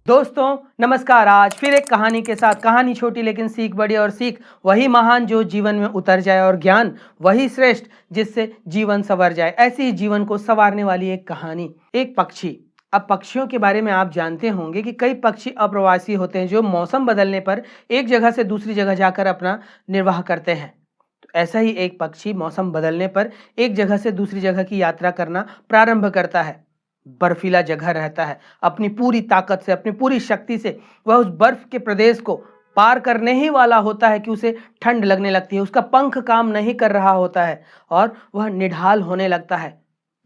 दोस्तों नमस्कार। आज फिर एक कहानी के साथ, कहानी छोटी लेकिन सीख बड़ी, और सीख वही महान जो जीवन में उतर जाए, और ज्ञान वही श्रेष्ठ जिससे जीवन संवर जाए। ऐसे ही जीवन को संवारने वाली एक कहानी, एक पक्षी। अब पक्षियों के बारे में आप जानते होंगे कि कई पक्षी अप्रवासी होते हैं जो मौसम बदलने पर एक जगह से दूसरी जगह जाकर अपना निर्वाह करते हैं। तो ऐसा ही एक पक्षी मौसम बदलने पर एक जगह से दूसरी जगह की यात्रा करना प्रारंभ करता है। बर्फीला जगह रहता है, अपनी पूरी ताकत से, अपनी पूरी शक्ति से वह उस बर्फ के प्रदेश को पार करने ही वाला होता है कि उसे ठंड लगने लगती है, उसका पंख काम नहीं कर रहा होता है और वह निढाल होने लगता है।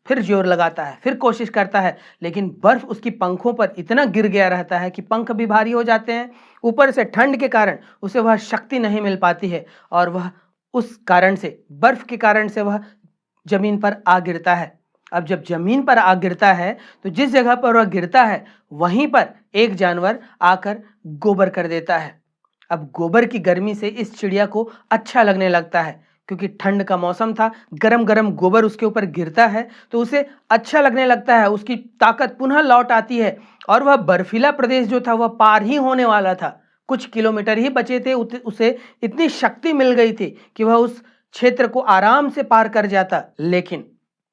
फिर जोर लगाता है, फिर कोशिश करता है, लेकिन बर्फ उसकी पंखों पर इतना गिर गया रहता है कि पंख भी भारी हो जाते हैं। ऊपर से ठंड के कारण उसे वह शक्ति नहीं मिल पाती है और वह उस कारण से, बर्फ के कारण से वह जमीन पर आ गिरता है। अब जब जमीन पर आ गिरता है तो जिस जगह पर वह गिरता है वहीं पर एक जानवर आकर गोबर कर देता है। अब गोबर की गर्मी से इस चिड़िया को अच्छा लगने लगता है, क्योंकि ठंड का मौसम था, गरम गरम गोबर उसके ऊपर गिरता है तो उसे अच्छा लगने लगता है, उसकी ताकत पुनः लौट आती है और वह बर्फीला प्रदेश जो था वह पार ही होने वाला था। कुछ किलोमीटर ही बचे थे, उसे इतनी शक्ति मिल गई थी कि वह उस क्षेत्र को आराम से पार कर जाता। लेकिन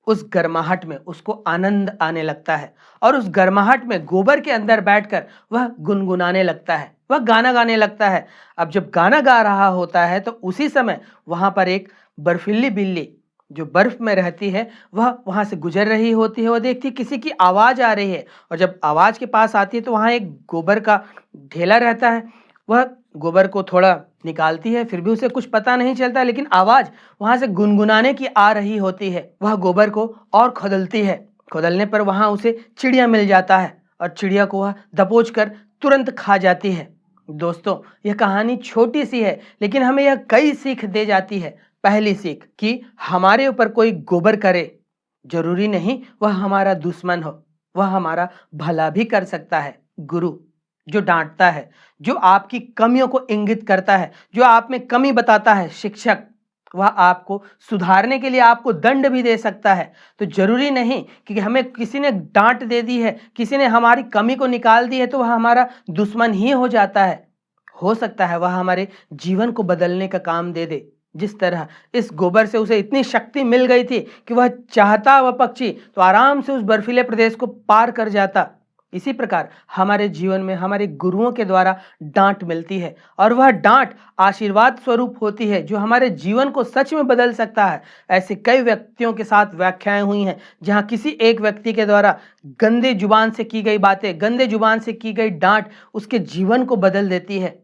उस गर्माहट में उसको आनंद आने लगता है और उस गर्माहट में गोबर के अंदर बैठकर वह गुनगुनाने लगता है, वह गाना गाने लगता है। अब जब गाना गा रहा होता है तो उसी समय वहां पर एक बर्फीली बिल्ली जो बर्फ में रहती है वह वहां से गुजर रही होती है। वह देखती किसी की आवाज आ रही है और जब आवाज के पास आती है तो वहां एक गोबर का ढेला रहता है। वह गोबर को थोड़ा निकालती है, फिर भी उसे कुछ पता नहीं चलता, लेकिन आवाज वहां से गुनगुनाने की आ रही होती है। वह गोबर को और खोदलती है, खोदलने पर वहां उसे चिड़िया मिल जाता है और चिड़िया को वह दबोच कर तुरंत खा जाती है। दोस्तों, यह कहानी छोटी सी है लेकिन हमें यह कई सीख दे जाती है। पहली सीख कि हमारे ऊपर कोई गोबर करे, जरूरी नहीं वह हमारा दुश्मन हो, वह हमारा भला भी कर सकता है। गुरु जो डांटता है, जो आपकी कमियों को इंगित करता है, जो आप में कमी बताता है, शिक्षक, वह आपको सुधारने के लिए आपको दंड भी दे सकता है। तो जरूरी नहीं कि हमें किसी ने डांट दे दी है, किसी ने हमारी कमी को निकाल दी है तो वह हमारा दुश्मन ही हो जाता है। हो सकता है वह हमारे जीवन को बदलने का काम दे दे। जिस तरह इस गोबर से उसे इतनी शक्ति मिल गई थी कि वह चाहता वह पक्षी तो आराम से उस बर्फीले प्रदेश को पार कर जाता। इसी प्रकार हमारे जीवन में हमारे गुरुओं के द्वारा डांट मिलती है और वह डांट आशीर्वाद स्वरूप होती है जो हमारे जीवन को सच में बदल सकता है। ऐसे कई व्यक्तियों के साथ व्याख्याएं हुई हैं जहां किसी एक व्यक्ति के द्वारा गंदे जुबान से की गई बातें, गंदे जुबान से की गई डांट उसके जीवन को बदल देती है।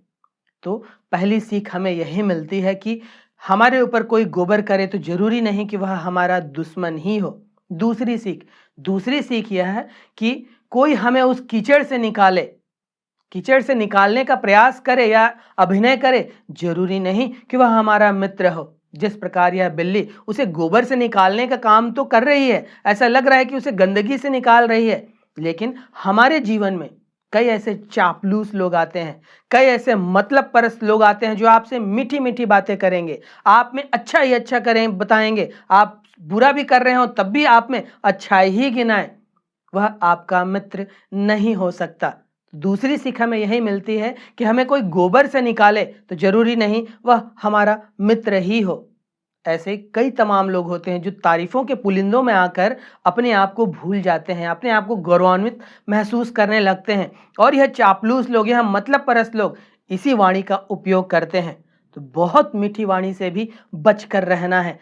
तो पहली सीख हमें यही मिलती है कि हमारे ऊपर कोई गोबर करे तो जरूरी नहीं कि वह हमारा दुश्मन ही हो। दूसरी सीख यह है कि कोई हमें उस कीचड़ से निकाले, कीचड़ से निकालने का प्रयास करे या अभिनय करे, जरूरी नहीं कि वह हमारा मित्र हो। जिस प्रकार यह बिल्ली उसे गोबर से निकालने का काम तो कर रही है, ऐसा लग रहा है कि उसे गंदगी से निकाल रही है, लेकिन हमारे जीवन में कई ऐसे चापलूस लोग आते हैं, कई ऐसे मतलब परस्त लोग आते हैं जो आपसे मीठी मीठी बातें करेंगे, आप में अच्छा ही अच्छा करें बताएंगे, आप बुरा भी कर रहे हो तब भी आप में अच्छाई ही गिनाएं। वह आपका मित्र नहीं हो सकता। दूसरी सीख हमें यही मिलती है कि हमें कोई गोबर से निकाले तो जरूरी नहीं वह हमारा मित्र ही हो। ऐसे कई तमाम लोग होते हैं जो तारीफों के पुलिंदों में आकर अपने आप को भूल जाते हैं, अपने आप को गौरवान्वित महसूस करने लगते हैं, और यह चापलूस लोग, यह मतलब परस्त लोग इसी वाणी का उपयोग करते हैं। तो बहुत मीठी वाणी से भी बचकर रहना है।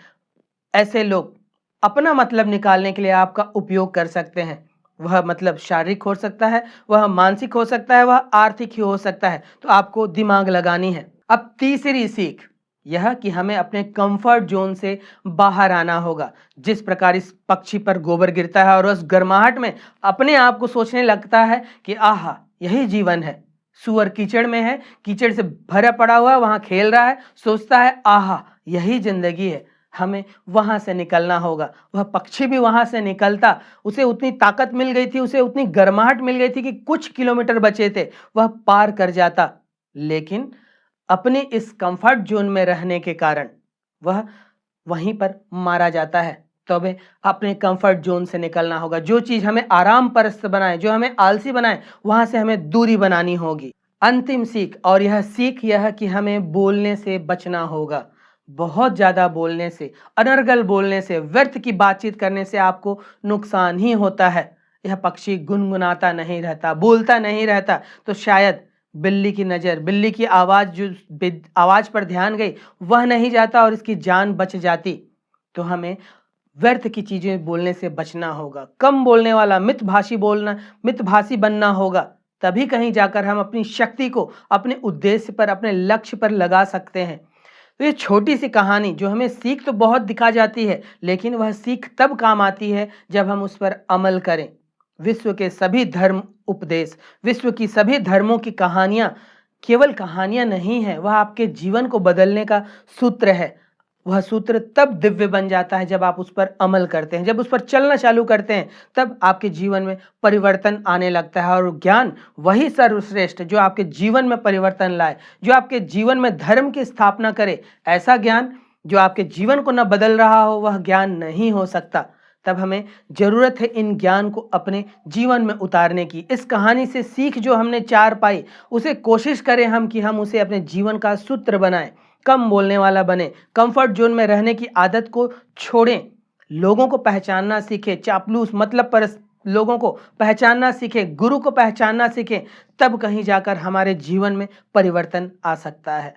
ऐसे लोग अपना मतलब निकालने के लिए आपका उपयोग कर सकते हैं। वह मतलब शारीरिक हो सकता है, वह मानसिक हो सकता है, वह आर्थिक ही हो सकता है। तो आपको दिमाग लगानी है। अब तीसरी सीख यह कि हमें अपने कंफर्ट जोन से बाहर आना होगा। जिस प्रकार इस पक्षी पर गोबर गिरता है और उस गर्माहट में अपने आप को सोचने लगता है कि आहा यही जीवन है। सुअर कीचड़ में है, कीचड़ से भरा पड़ा हुआ है, वहां खेल रहा है, सोचता है आहा यही जिंदगी है, हमें वहां से निकलना होगा। वह पक्षी भी वहां से निकलता, उसे उतनी ताकत मिल गई थी, उसे उतनी गर्माहट मिल गई थी कि कुछ किलोमीटर बचे थे वह पार कर जाता। लेकिन अपने इस कंफर्ट जोन में रहने के कारण वह वहीं पर मारा जाता है। तो हमें अपने कंफर्ट जोन से निकलना होगा। जो चीज़ हमें आराम परस्त बनाए, जो हमें आलसी बनाए, वहाँ से हमें दूरी बनानी होगी। अंतिम सीख, और यह सीख यह कि हमें बोलने से बचना होगा। बहुत ज़्यादा बोलने से, अनर्गल बोलने से, व्यर्थ की बातचीत करने से आपको नुकसान ही होता है। यह पक्षी गुनगुनाता नहीं रहता, बोलता नहीं रहता, तो शायद बिल्ली की नज़र, बिल्ली की आवाज़, जो आवाज़ पर ध्यान गई, वह नहीं जाता और इसकी जान बच जाती। तो हमें व्यर्थ की चीज़ें बोलने से बचना होगा। कम बोलने वाला, मितभाषी बनना होगा। तभी कहीं जाकर हम अपनी शक्ति को अपने उद्देश्य पर, अपने लक्ष्य पर लगा सकते हैं। तो ये छोटी सी कहानी जो हमें सीख तो बहुत दिखा जाती है, लेकिन वह सीख तब काम आती है जब हम उस पर अमल करें। विश्व के सभी धर्म उपदेश, विश्व की सभी धर्मों की कहानियाँ केवल कहानियाँ नहीं है, वह आपके जीवन को बदलने का सूत्र है। वह सूत्र तब दिव्य बन जाता है जब आप उस पर अमल करते हैं, जब उस पर चलना चालू करते हैं, तब आपके जीवन में परिवर्तन आने लगता है। और ज्ञान वही सर्वश्रेष्ठ जो आपके जीवन में परिवर्तन लाए, जो आपके जीवन में धर्म की स्थापना करे। ऐसा ज्ञान जो आपके जीवन को न बदल रहा हो, वह ज्ञान नहीं हो सकता। तब हमें जरूरत है इन ज्ञान को अपने जीवन में उतारने की। इस कहानी से सीख जो हमने 4 पाई, उसे कोशिश करें हम कि हम उसे अपने जीवन का सूत्र बनाएं। कम बोलने वाला बने, कंफर्ट जोन में रहने की आदत को छोड़ें, लोगों को पहचानना सीखें, चापलूस मतलब पर लोगों को पहचानना सीखें, गुरु को पहचानना सीखें। तब कहीं जाकर हमारे जीवन में परिवर्तन आ सकता है।